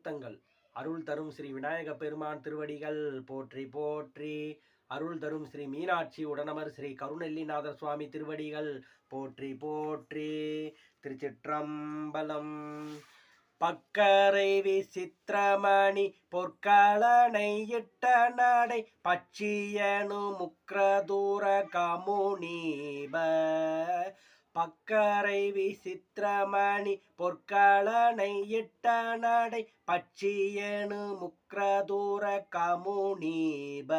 திருத்தங்கள் அருள் தரும் ஸ்ரீ விநாயக பெருமான் திருவடிகள் போற்றி போற்றி. அருள் தரும் ஸ்ரீ மீனாட்சி உடனமர் ஸ்ரீ கருணெல்லிநாதர் சுவாமி திருவடிகள் போற்றி போற்றி. திருச்சிற்றம்பலம். பக்கரை விசித்திரமணி பொற்களனை இட்ட நடை பச்சியனு முக்ரதூர கமுனீப. பக்கரை விசித்திரமணி பொற்களனை இட்ட நடை பச்சியனு முக்ரதூர கமுனீப.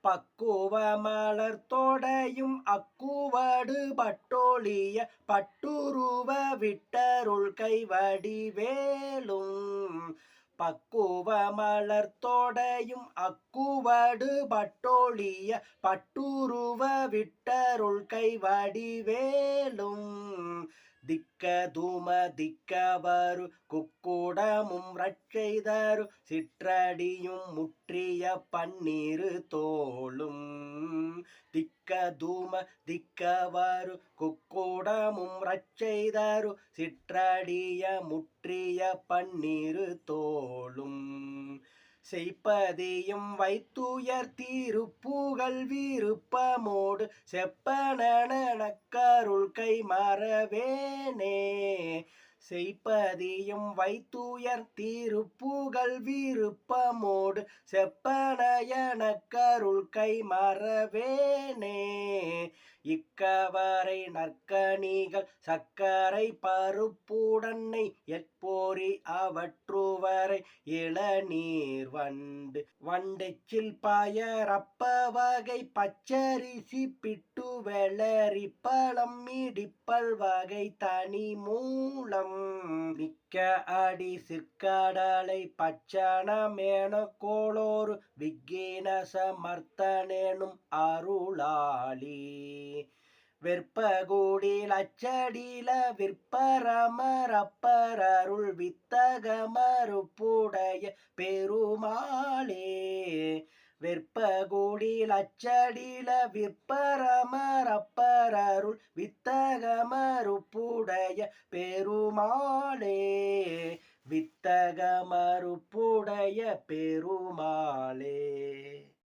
பக்குவ மலர்த்தொடையும் அக்குவடு பட்டொழிய பட்டுருவ விட்டருள் கைவடிவேலும். பக்குவ மலர்த்தொடையும் அக்குவடு பட்டொழிய பட்டுருவ விட்டருள் கைவடிவேலும். திக்க தூம திக்கவரு குக்குடமும் ரட்சைதரு சிற்றடியும் முற்றிய பன்னிரு தோளும். திக்க தூம திக்கவரு குக்குடமும் ரட்சைதரு சிற்றடிய முற்றிய பன்னிரு தோளும். செய்ப்பதியும் வைத்துயர் திருப்புகழ் விருப்பமோடு செப்பனக்கருள் கை மறவேனே. செய்ப்பதியும் வைத்துயர் திருப்புகழ் விருப்பமோடு செப்பனக்கருள் கை மறவேனே. இக்கவரை நற்கனிகள் சக்கரை பருப்புடன்னை எற்போரி அவற்றுவரை இளநீர் வண்டு வண்டெச்சில் பயரப்ப வகை பச்சரிசி பிட்டு வெள்ளரி பழம் இடிப்பல் வகை தனி மூலம். மிக்க அடி சிற்கடலை பச்சனமேன கோளோரு விக்கின சமர்த்தனேனும் அருளாளி. வெற்பகூடில் அச்சடில விற்பரமரப்பரருள் வித்தகமறுப்புடைய பெருமாளே. வெற்பகூடில் அச்சடில விற்பரமரப்பரருள் வித்தகமறுப்புடைய பெருமாளே. வித்தகமறுப்புடைய பெருமாளே.